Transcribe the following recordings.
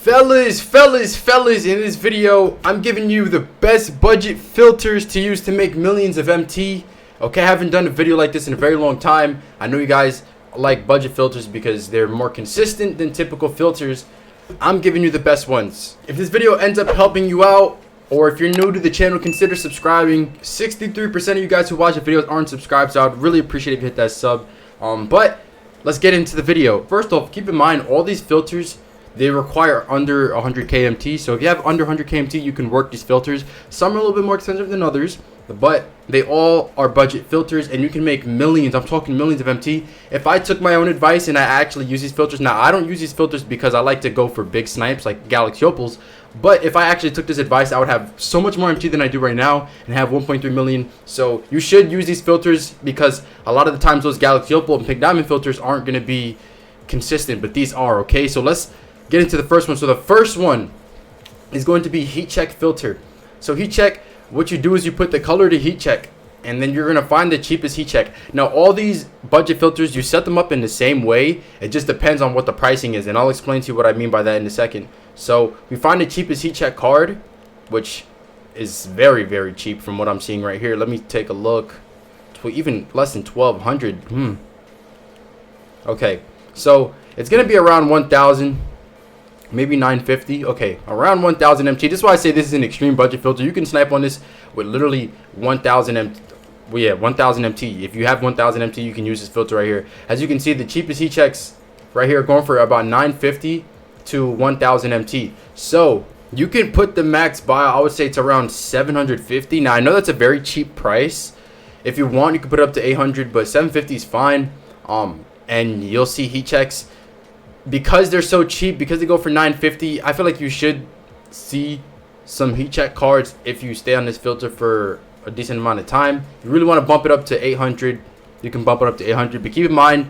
Fellas, in this video, I'm giving you the best budget filters to use to make millions of MT. Okay, I haven't done a video like this in a very long time. I know you guys like budget filters because they're more consistent than typical filters. I'm giving you the best ones. If this video ends up helping you out, or if you're new to the channel, consider subscribing. 63% of you guys who watch the videos aren't subscribed, so I'd really appreciate if you hit that sub. But let's get into the video. First off, keep in mind all these filters, they require under 100k MT. So if you have under 100k MT, you can work these filters. Some are a little bit more expensive than others, but they all are budget filters and you can make millions. I'm talking millions of MT. If I took my own advice and I actually use these filters, now I don't use these filters because I like to go for big snipes like Galaxy Opals, but if I actually took this advice, I would have so much more MT than I do right now and have 1.3 million. So you should use these filters because a lot of the times those Galaxy Opal and Pink Diamond filters aren't going to be consistent, but these are. Okay, so let's get into the first one. So the first one is going to be heat check filter. So heat check, what you do is you put the color to heat check and then you're going to find the cheapest heat check. Now all these budget filters, you set them up in the same way. It just depends on what the pricing is, and I'll explain to you what I mean by that in a second. So we find the cheapest heat check card, which is very, very cheap from what I'm seeing right here. Let me take a look. Even less than 1200. Okay, so it's going to be around 1000, maybe 950. Okay, around 1000 MT. This is why I say this is an extreme budget filter. You can snipe on this with literally 1000 MT. Well, yeah, 1000 MT. If you have 1000 MT, you can use this filter right here. As you can see, the cheapest heat checks right here are going for about 950 to 1000 MT. So you can put the max buy, I would say it's around 750. Now I know that's a very cheap price. If you want, you can put it up to 800, but 750 is fine. And you'll see heat checks because they're so cheap, because they go for 950. I feel like you should see some heat check cards if you stay on this filter for a decent amount of time. If you really want to bump it up to 800, you can bump it up to 800. But keep in mind,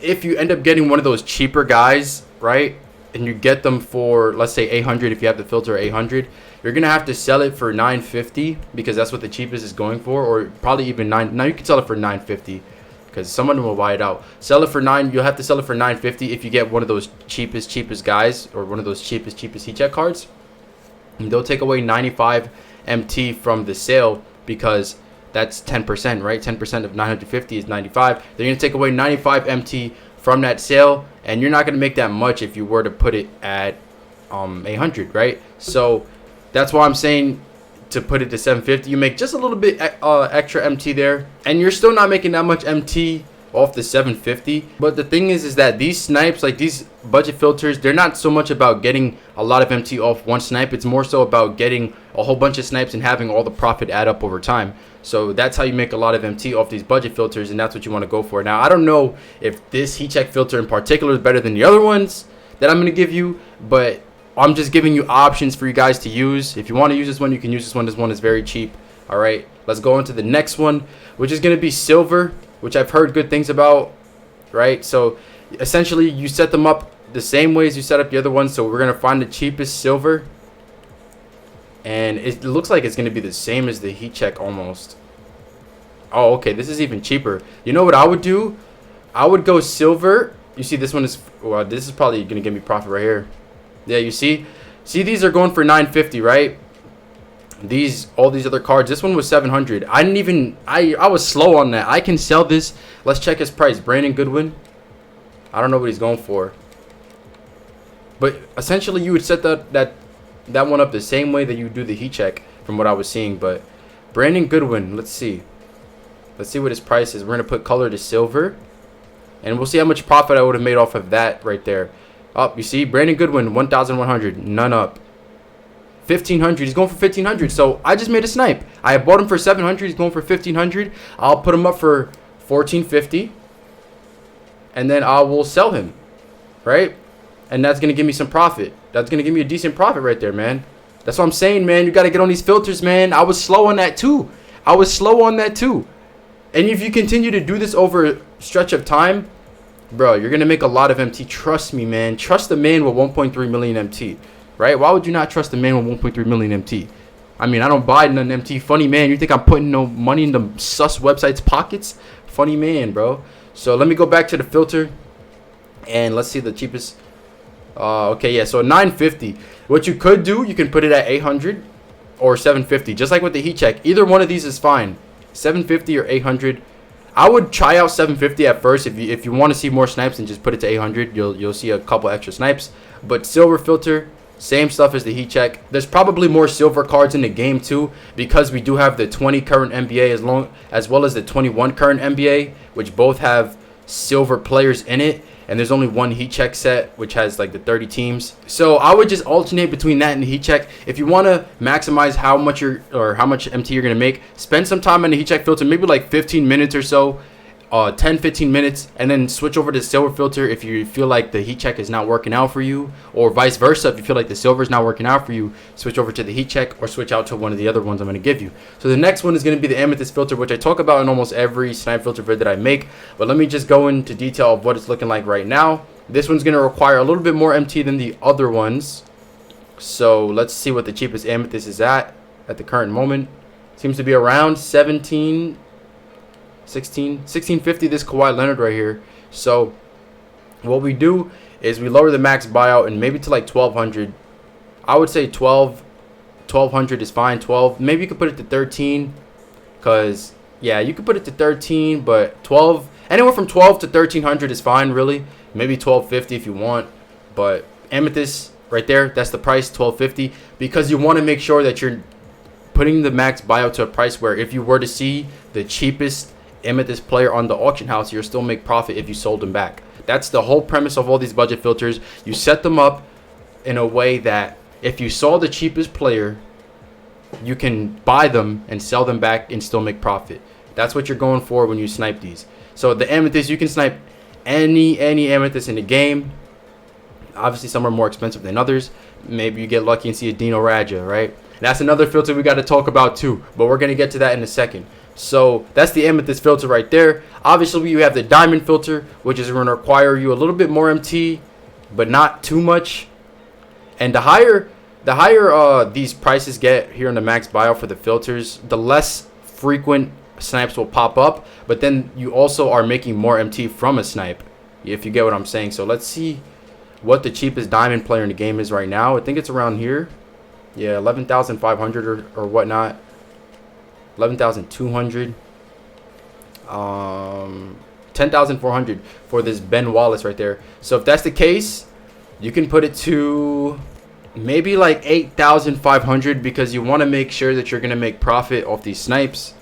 if you end up getting one of those cheaper guys, right, and you get them for, let's say 800, if you have the filter at 800, you're gonna have to sell it for 950 because that's what the cheapest is going for, or probably even 9. Now you can sell it for 950 because someone will buy it out. Sell it for 9. You'll have to sell it for 950 if you get one of those cheapest guys, or one of those cheapest heat check cards. And they'll take away 95 MT from the sale because that's 10%, right? 10% of 950 is 95. They're gonna take away 95 MT from that sale, and you're not going to make that much if you were to put it at 800, right? So that's why I'm saying to put it to 750. You make just a little bit extra MT there, and you're still not making that much MT off the 750. But the thing is that these snipes, like these budget filters, they're not so much about getting a lot of MT off one snipe. It's more so about getting a whole bunch of snipes and having all the profit add up over time. So that's how you make a lot of MT off these budget filters, and that's what you want to go for. Now I don't know if this heat check filter in particular is better than the other ones that I'm going to give you, but I'm just giving you options for you guys to use. If you want to use this one, you can use this one. This one is very cheap. All right, let's go into the next one, which is going to be silver, which I've heard good things about, right? So essentially you set them up the same way as you set up the other ones. So we're going to find the cheapest silver, and it looks like it's going to be the same as the heat check almost. Oh, okay, this is even cheaper. You know what I would do? I would go silver. You see this one is, well, this is probably going to give me profit right here. Yeah, you see these are going for 950, right? All these other cards, this one was 700. I was slow on that. I can sell this. Let's check his price. Brandon Goodwin, I don't know what he's going for, but essentially you would set that one up the same way that you do the heat check from what I was seeing. But Brandon Goodwin, let's see what his price is. We're gonna put color to silver, and we'll see how much profit I would have made off of that right there. Up, you see Brandon Goodwin, 1100, none up. 1500, he's going for 1500. So I just made a snipe. I bought him for 700, he's going for 1500. I'll put him up for 1450, and then I will sell him, right? And that's gonna give me some profit. That's gonna give me a decent profit right there, man. That's what I'm saying, man. You gotta get on these filters, man. I was slow on that too. And if you continue to do this over a stretch of time, bro, you're gonna make a lot of MT. Trust me, man. Trust the man with 1.3 million MT, right? Why would you not trust the man with 1.3 million MT? I mean, I don't buy none MT. Funny man. You think I'm putting no money in the sus websites' pockets? Funny man, bro. So let me go back to the filter, and let's see the cheapest Okay, yeah, so 950. What you could do, you can put it at 800 or 750, just like with the heat check. Either one of these is fine. 750 or 800. I would try out 750 at first. If you want to see more snipes, and just put it to 800. You'll see a couple extra snipes. But silver filter, same stuff as the heat check. There's probably more silver cards in the game too, because we do have the 20 current NBA as well as the 21 current NBA, which both have silver players in it. And there's only one heat check set, which has like the 30 teams. So I would just alternate between that and the heat check. If you want to maximize how much MT you're gonna make, spend some time on the heat check filter, maybe like 15 minutes or so, 10-15 minutes, and then switch over to silver filter if you feel like the heat check is not working out for you, or vice versa. If you feel like the silver is not working out for you, switch over to the heat check or switch out to one of the other ones I'm going to give you. So the next one is going to be the Amethyst filter, which I talk about in almost every snipe filter vid that I make. But let me just go into detail of what it's looking like right now. This one's going to require a little bit more MT than the other ones. So let's see what the cheapest Amethyst is at the current moment. Seems to be around 1650, this Kawhi Leonard right here. So what we do is we lower the max buyout and maybe to like 1200. I would say 1200 is fine. 12, maybe you could put it to 13, because yeah, you could put it to 13, but 12, anywhere from 12 to 1300 is fine, really. Maybe 1250 if you want. But Amethyst right there, that's the price, 1250, because you want to make sure that you're putting the max buyout to a price where if you were to see the cheapest Amethyst player on the auction house, you'll still make profit if you sold them back. That's the whole premise of all these budget filters. You set them up in a way that if you saw the cheapest player, you can buy them and sell them back and still make profit. That's what you're going for when you snipe these. So the Amethyst, you can snipe any Amethyst in the game. Obviously some are more expensive than others. Maybe you get lucky and see a Dino Raja, right? That's another filter we got to talk about too, but we're going to get to that in a second. So that's the Amethyst filter right there. Obviously, you have the diamond filter, which is going to require you a little bit more MT, but not too much. And the higher these prices get here in the max buyout for the filters, the less frequent snipes will pop up. But then you also are making more MT from a snipe, if you get what I'm saying. So let's see what the cheapest diamond player in the game is right now. I think it's around here. Yeah, 11,500 or whatnot. 11,200, 10,400 for this Ben Wallace right there. So if that's the case, you can put it to maybe like 8,500, because you want to make sure that you're going to make profit off these snipes.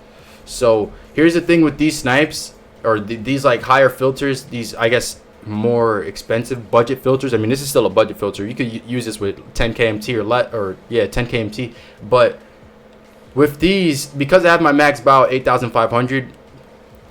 So here's the thing with these snipes, or these like higher filters, these I guess more expensive budget filters. I mean, this is still a budget filter. You could use this with 10k MT or 10k MT, but with these, because I have my max buyout 8,500,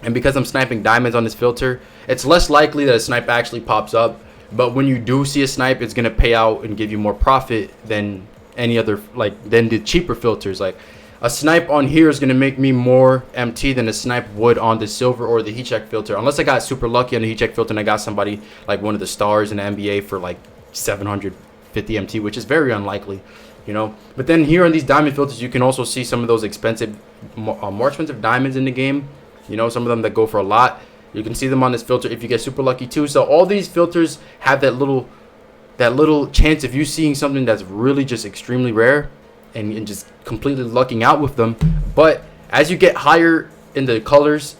and because I'm sniping diamonds on this filter, it's less likely that a snipe actually pops up. But when you do see a snipe, it's gonna pay out and give you more profit than any other, than the cheaper filters. Like a snipe on here is gonna make me more MT than a snipe would on the silver or the heat check filter, unless I got super lucky on the heat check filter and I got somebody like one of the stars in the NBA for like 750 MT, which is very unlikely. You know, but then here on these diamond filters, you can also see some of those expensive, more expensive diamonds in the game. You know, some of them that go for a lot. You can see them on this filter if you get super lucky too. So all these filters have that little chance of you seeing something that's really just extremely rare and just completely lucking out with them. But as you get higher in the colors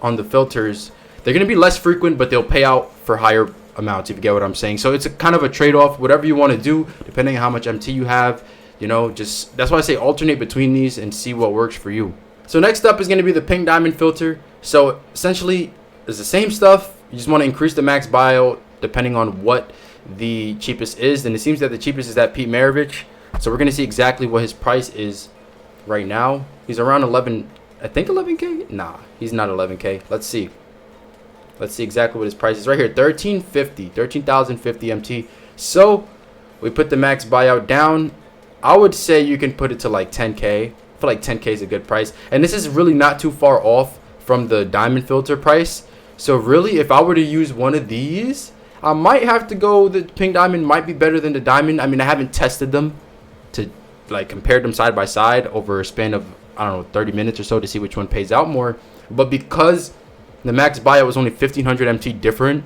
on the filters, they're going to be less frequent, but they'll pay out for higher amounts, if you get what I'm saying. So it's a kind of a trade-off, whatever you want to do, depending on how much MT you have. You know, just that's why I say alternate between these and see what works for you. So next up is going to be the pink diamond filter. So essentially it's the same stuff. You just want to increase the max buyout depending on what the cheapest is. And it seems that the cheapest is that Pete Maravich. So we're going to see exactly what his price is right now. He's around 11, I think 11k. Nah, he's not 11k. Let's see exactly what his price is right here. 13,050 MT. So we put the max buyout down. I would say you can put it to like 10k. I feel like 10k is a good price, and this is really not too far off from the diamond filter price. So really, if I were to use one of these, I might have to go, the pink diamond might be better than the diamond. I mean, I haven't tested them to like compare them side by side over a span of, I don't know, 30 minutes or so to see which one pays out more. But because the max buyout was only 1,500 MT different,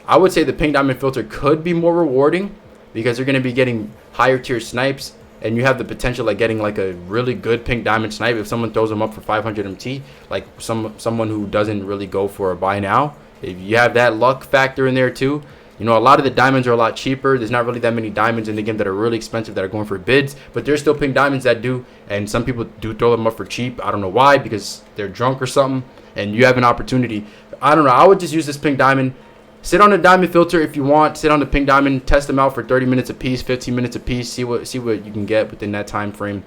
I would say the pink diamond filter could be more rewarding because you're going to be getting higher tier snipes, and you have the potential like getting like a really good pink diamond snipe if someone throws them up for 500 MT, like someone who doesn't really go for a buy now. If you have that luck factor in there too, you know, a lot of the diamonds are a lot cheaper. There's not really that many diamonds in the game that are really expensive that are going for bids, but there's still pink diamonds that do, and some people do throw them up for cheap. I don't know why, because they're drunk or something, and you have an opportunity. I don't know. I would just use this pink diamond. Sit on the diamond filter if you want. Sit on the pink diamond. Test them out for 30 minutes a piece, 15 minutes a piece. See what you can get within that time frame,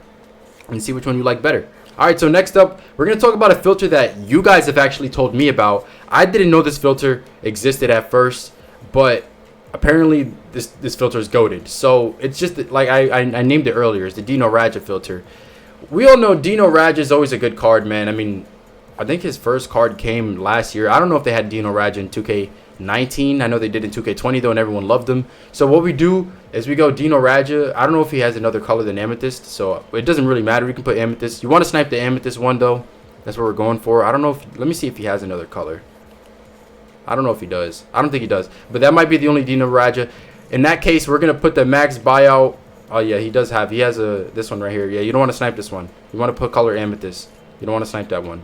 and see which one you like better. All right. So next up, we're gonna talk about a filter that you guys have actually told me about. I didn't know this filter existed at first, but apparently this filter is goated. So it's just like I named it earlier. It's the Dino Raja filter. We all know Dino Raja is always a good card, man. I mean, I think his first card came last year. I don't know if they had Dino Raja in 2K19. I know they did in 2K20 though, and everyone loved them. So what we do is we go Dino Raja. I don't know if he has another color than Amethyst, so it doesn't really matter. We can put Amethyst. You want to snipe the Amethyst one though. That's what we're going for. I don't know if, let me see if he has another color. I don't know if he does. I don't think he does. But that might be the only Dino Raja. In that case, we're going to put the max buyout. Oh, yeah, he does have. He has this one right here. Yeah, you don't want to snipe this one. You want to put color Amethyst. You don't want to snipe that one.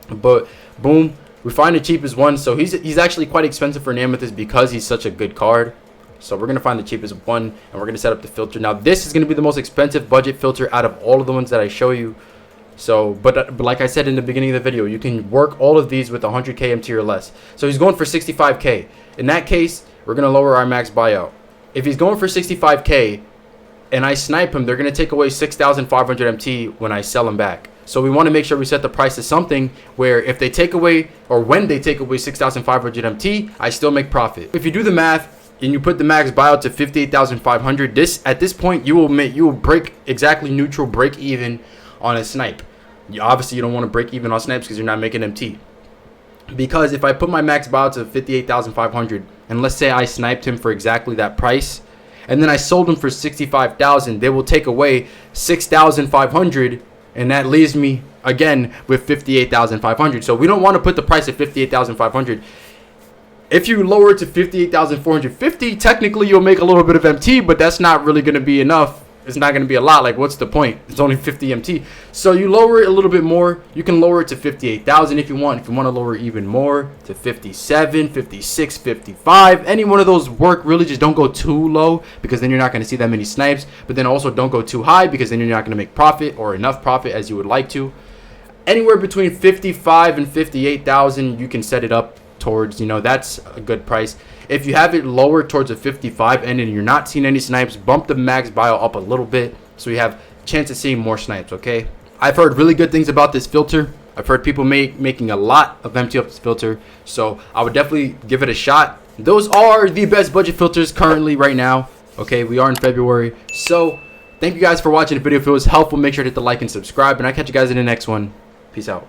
But, boom. We find the cheapest one. So he's actually quite expensive for an Amethyst because he's such a good card. So we're going to find the cheapest one. And we're going to set up the filter. Now, this is going to be the most expensive budget filter out of all of the ones that I show you. So, but like I said in the beginning of the video, you can work all of these with 100k MT or less. So he's going for 65k. In that case, we're going to lower our max buyout. If he's going for 65k and I snipe him, they're going to take away 6,500 MT when I sell him back. So we want to make sure we set the price to something where if they take away, or when they take away 6,500 MT, I still make profit. If you do the math and you put the max buyout to 58,500, at this point you will break exactly neutral, break even on a snipe. Obviously you don't want to break even on snipes because you're not making MT. Because if I put my max buyout to 58,500 and let's say I sniped him for exactly that price and then I sold him for 65,000, they will take away 6,500 and that leaves me again with 58,500. So we don't want to put the price at 58,500. If you lower it to 58,450, technically you'll make a little bit of MT, but that's not really going to be enough. It's not going to be a lot. Like, what's the point? It's only 50 MT. So you lower it a little bit more. You can lower it to 58,000 if you want. If you want to lower it even more to 57, 56, 55, any one of those work. Really, just don't go too low because then you're not going to see that many snipes. But then also don't go too high because then you're not going to make profit or enough profit as you would like to. Anywhere between 55 and 58,000, you can set it up towards, you know, that's a good price. If you have it lower towards a 55 and then you're not seeing any snipes, bump the max bio up a little bit so you have a chance of seeing more snipes, okay? I've heard really good things about this filter. I've heard people making a lot of MT off this filter, so I would definitely give it a shot. Those are the best budget filters currently right now, okay? We are in February, so thank you guys for watching the video. If it was helpful, make sure to hit the like and subscribe, and I'll catch you guys in the next one. Peace out.